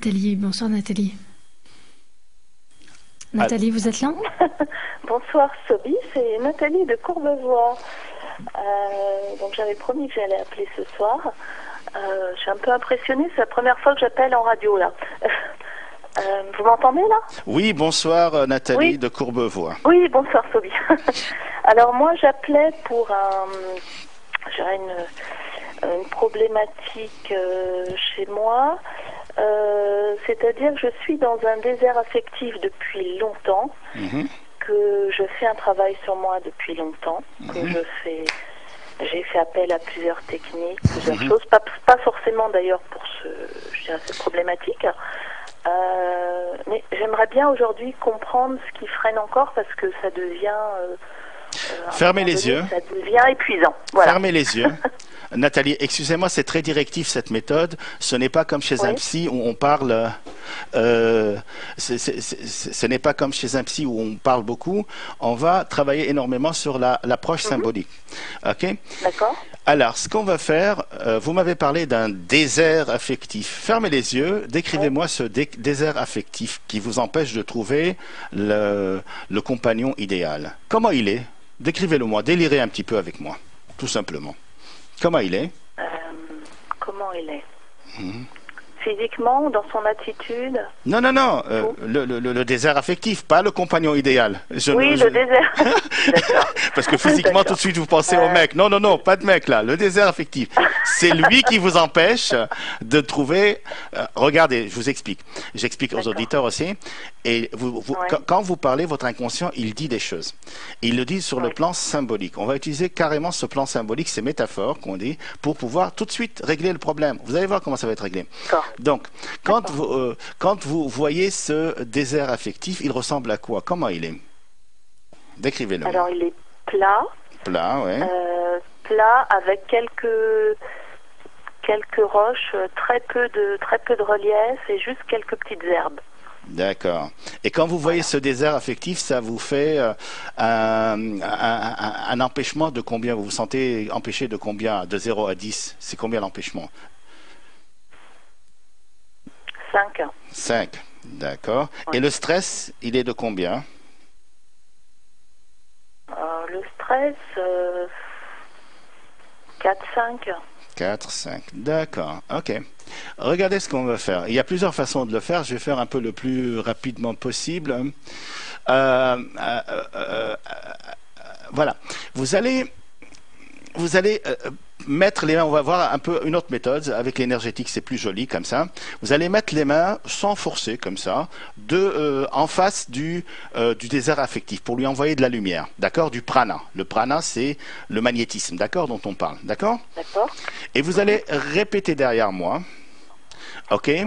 Nathalie. Bonsoir Nathalie. Nathalie, vous êtes là? Bonsoir Sobi, c'est Nathalie de Courbevoie. Donc j'avais promis que j'allais appeler ce soir. Je suis un peu impressionnée, c'est la première fois que j'appelle en radio là. Vous m'entendez là? Oui, bonsoir Nathalie Oui. de Courbevoie. Oui, bonsoir Sobi. Alors moi j'appelais pour une problématique chez moi. C'est-à-dire que je suis dans un désert affectif depuis longtemps, que je fais un travail sur moi depuis longtemps, que j'ai fait appel à plusieurs techniques, plusieurs choses, pas forcément d'ailleurs pour cette problématique, mais j'aimerais bien aujourd'hui comprendre ce qui freine encore parce que ça devient... Fermez les yeux. Ça devient épuisant. Voilà. Fermez les yeux. Nathalie, excusez-moi, c'est très directif cette méthode. Ce n'est pas comme chez un psy où on parle. Ce n'est pas comme chez un psy où on parle beaucoup. On va travailler énormément sur l'approche symbolique. Ok? D'accord. Alors, ce qu'on va faire, vous m'avez parlé d'un désert affectif. Fermez les yeux, décrivez-moi ce désert affectif qui vous empêche de trouver le compagnon idéal. Comment il est? Décrivez-le-moi, délirez un petit peu avec moi, tout simplement. Comment il est? Comment il est? Physiquement, dans son attitude? Non, le désert affectif, pas le compagnon idéal. Le désert. D'accord. Parce que physiquement, tout de suite, vous pensez au mec. Non, pas de mec là. Le désert affectif, c'est lui qui vous empêche de trouver... regardez, je vous explique. J'explique aux auditeurs aussi. Et quand vous parlez, votre inconscient, il dit des choses. Il le dit sur le plan symbolique. On va utiliser carrément ce plan symbolique, ces métaphores qu'on dit, pour pouvoir tout de suite régler le problème. Vous allez voir comment ça va être réglé. Donc, quand vous voyez ce désert affectif, il ressemble à quoi? Comment il est? Décrivez-le. Alors, il est plat. Plat, oui. Plat avec quelques roches, très peu de relief et juste quelques petites herbes. D'accord. Et quand vous voyez ce désert affectif, ça vous fait un empêchement de combien? Vous vous sentez empêché de combien? De 0 à 10? C'est combien l'empêchement? 5. 5, d'accord. Et le stress, il est de combien? Le stress, 4, 5. 4, 5, d'accord, ok. Regardez ce qu'on va faire. Il y a plusieurs façons de le faire. Je vais faire un peu le plus rapidement possible. Voilà. Vous allez mettre les mains, on va voir un peu une autre méthode, avec l'énergétique c'est plus joli comme ça. Vous allez mettre les mains sans forcer comme ça, en face du désert affectif pour lui envoyer de la lumière, d'accord, du prana. Le prana c'est le magnétisme, d'accord, dont on parle, d'accord. D'accord. Et vous allez répéter derrière moi. Ok. Oui.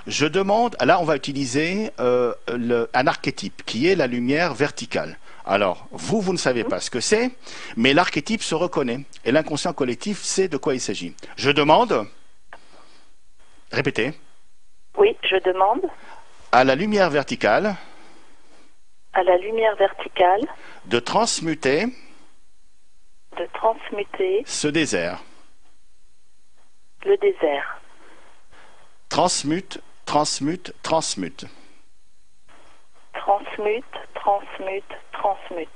Je demande, là on va utiliser un archétype qui est la lumière verticale. Alors, vous ne savez pas ce que c'est, mais l'archétype se reconnaît. Et l'inconscient collectif sait de quoi il s'agit. Je demande, répétez. Oui, je demande. À la lumière verticale. À la lumière verticale. De transmuter. De transmuter. Ce désert. Le désert. Transmute, transmute, transmute. Transmute, transmute, transmute.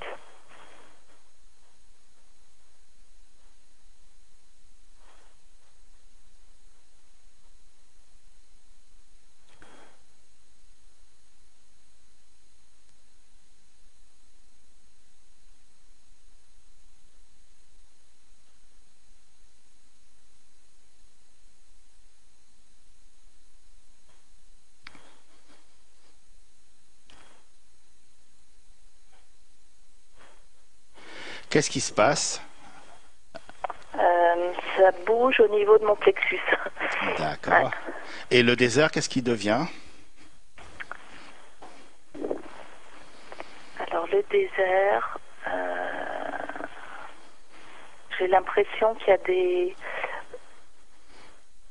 Qu'est-ce qui se passe? Ça bouge au niveau de mon plexus. D'accord. Ouais. Et le désert, qu'est-ce qui devient? Alors le désert, j'ai l'impression qu'il y a des...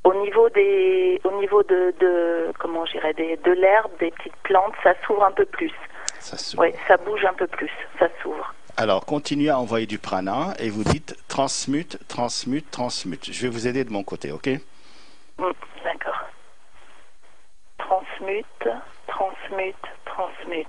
Au niveau de comment je dirais, de l'herbe, des petites plantes, ça s'ouvre un peu plus. Ça s'ouvre. Oui, ça bouge un peu plus, ça s'ouvre. Alors, continuez à envoyer du prana et vous dites transmute, transmute, transmute. Je vais vous aider de mon côté, ok? D'accord. Transmute. transmute, transmute, transmute.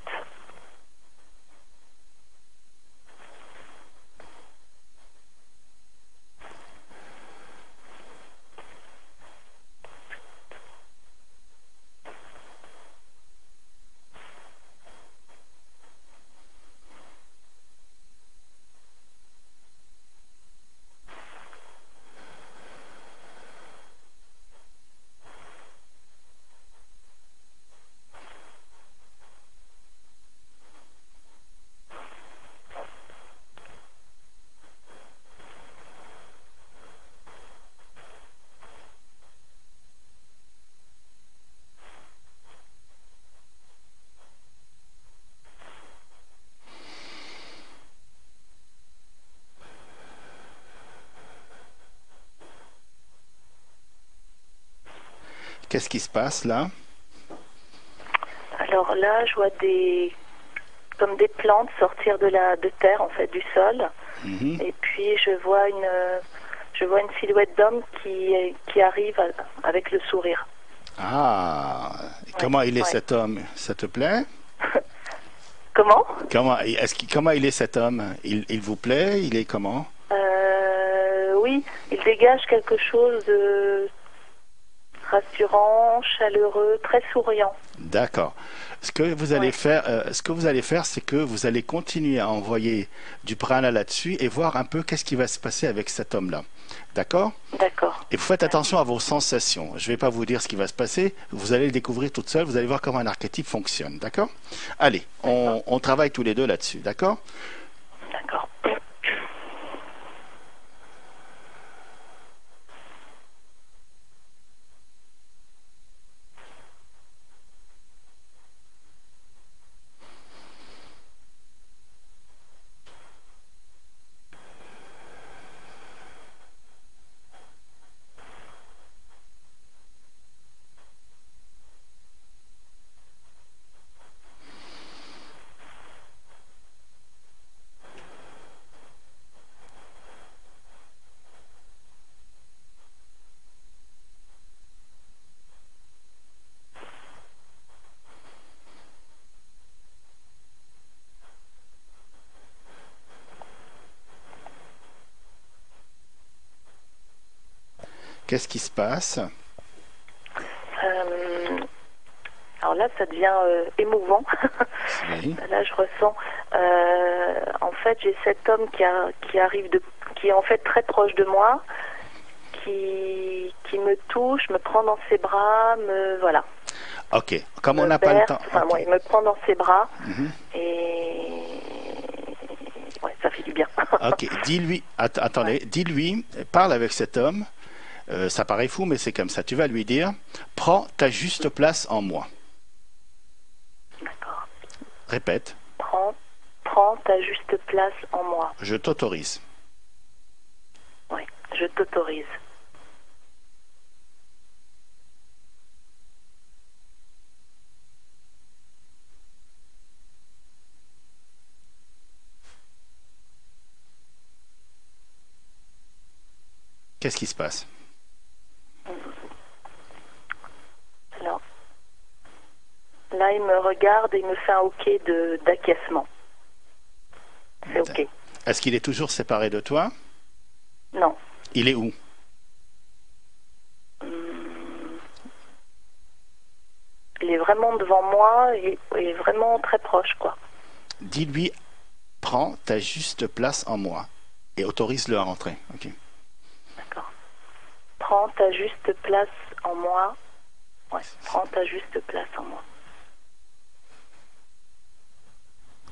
Qu'est-ce qui se passe là? Alors là, je vois comme des plantes sortir de terre, en fait, du sol. Et puis je vois une silhouette d'homme qui arrive avec le sourire. Ah, comment il est cet homme? Ça te plaît? Comment? Comment il est cet homme? Il vous plaît? Il est comment? Oui, il dégage quelque chose de rassurant, chaleureux, très souriant. D'accord. Ce que vous allez faire, c'est que vous allez continuer à envoyer du prana là-dessus et voir un peu qu'est-ce qui va se passer avec cet homme-là. D'accord? D'accord. Et vous faites attention à vos sensations. Je ne vais pas vous dire ce qui va se passer. Vous allez le découvrir toute seule. Vous allez voir comment un archétype fonctionne. D'accord? Allez, on travaille tous les deux là-dessus. D'accord? D'accord. Qu'est-ce qui se passe? Alors là, ça devient émouvant. Oui. Là, je ressens. En fait, j'ai cet homme qui est en fait très proche de moi, qui me touche, me prend dans ses bras, voilà. Ok. Comme on n'a pas le temps. Enfin, Okay. il me prend dans ses bras et ouais, ça fait du bien. Ok. Dis-lui. Attendez. Dis-lui. Parle avec cet homme. Ça paraît fou, mais c'est comme ça. Tu vas lui dire, prends ta juste place en moi. D'accord. Répète. Prends ta juste place en moi. Je t'autorise. Oui, je t'autorise. Qu'est-ce qui se passe? Alors, là, il me regarde et il me fait un OK d'acquiescement. C'est OK. Est-ce qu'il est toujours séparé de toi? Non. Il est où? Il est vraiment devant moi et il est vraiment très proche, quoi. Dis-lui, prends ta juste place en moi et autorise-le à rentrer. Ok. D'accord. Prends ta juste place en moi. Ouais, prends ta juste place en moi.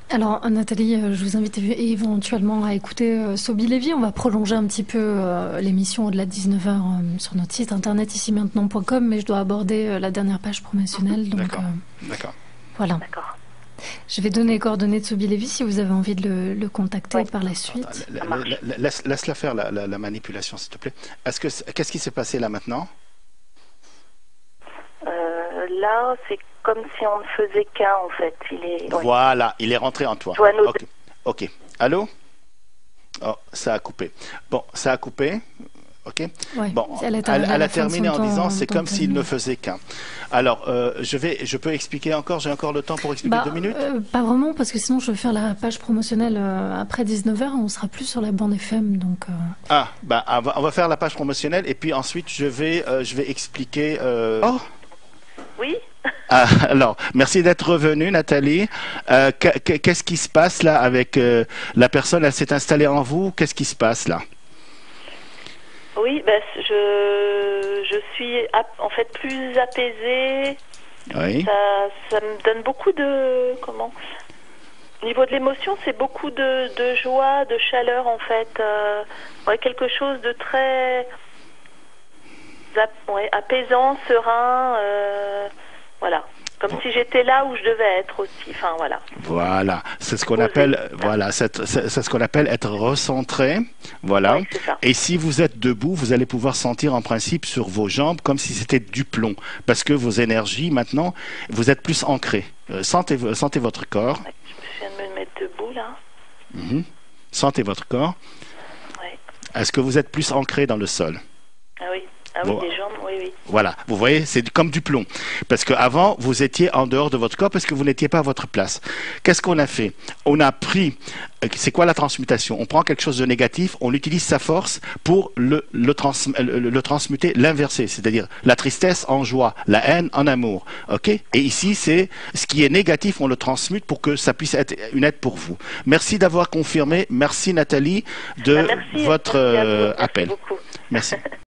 Alors Nathalie, je vous invite éventuellement à écouter Sobi Lévy. On va prolonger un petit peu l'émission au-delà de 19h sur notre site internet ici-maintenant.com, mais je dois aborder la dernière page promotionnelle. Donc, D'accord. Voilà. D'accord. Je vais donner les coordonnées de Sobi Lévy si vous avez envie de le contacter par la suite. Laisse-la faire la manipulation, s'il te plaît. Qu'est-ce qui s'est passé là maintenant? Là, c'est comme si on ne faisait qu'un, en fait. Voilà, il est rentré en toi. Ok. Allô? Oh, ça a coupé. Bon, ça a coupé. OK? Ouais, Bon, elle elle a terminé en disant c'est comme s'il ne faisait qu'un. Alors, je peux expliquer encore, j'ai encore le temps pour expliquer 2 minutes? Pas vraiment, parce que sinon je vais faire la page promotionnelle après 19h, on sera plus sur la bande FM. Donc, Ah, bah, on va faire la page promotionnelle et puis ensuite je vais expliquer. Oh! Oui. Alors, merci d'être revenue, Nathalie. Qu'est-ce qui se passe là avec la personne? Elle s'est installée en vous. Qu'est-ce qui se passe là? Oui, ben, je suis en fait plus apaisée. Oui. Ça me donne beaucoup de... Comment? Au niveau de l'émotion, c'est beaucoup de joie, de chaleur en fait. Ouais, quelque chose de très apaisant, serein. Voilà. Comme si j'étais là où je devais être aussi. Enfin, voilà. Voilà. C'est ce qu'on appelle, voilà, c'est ce qu'on appelle être recentré. Voilà. Ouais, c'est ça. Et si vous êtes debout, vous allez pouvoir sentir en principe sur vos jambes comme si c'était du plomb. Parce que vos énergies, maintenant, vous êtes plus ancrés. Sentez votre corps. Ouais, je viens de me mettre debout, là. Sentez votre corps. Ouais. Est-ce que vous êtes plus ancré dans le sol? Ah oui. Ah oui, des jambes, oui, oui. Voilà, vous voyez, c'est comme du plomb. Parce qu'avant, vous étiez en dehors de votre corps parce que vous n'étiez pas à votre place. Qu'est-ce qu'on a fait? On a pris, c'est quoi la transmutation? On prend quelque chose de négatif, on utilise sa force pour le transmuter, l'inverser, c'est-à-dire la tristesse en joie, la haine en amour. Ok? Et ici, c'est ce qui est négatif, on le transmute pour que ça puisse être une aide pour vous. Merci d'avoir confirmé. Merci Nathalie de Merci, votre merci à vous. appel. Merci beaucoup. Merci.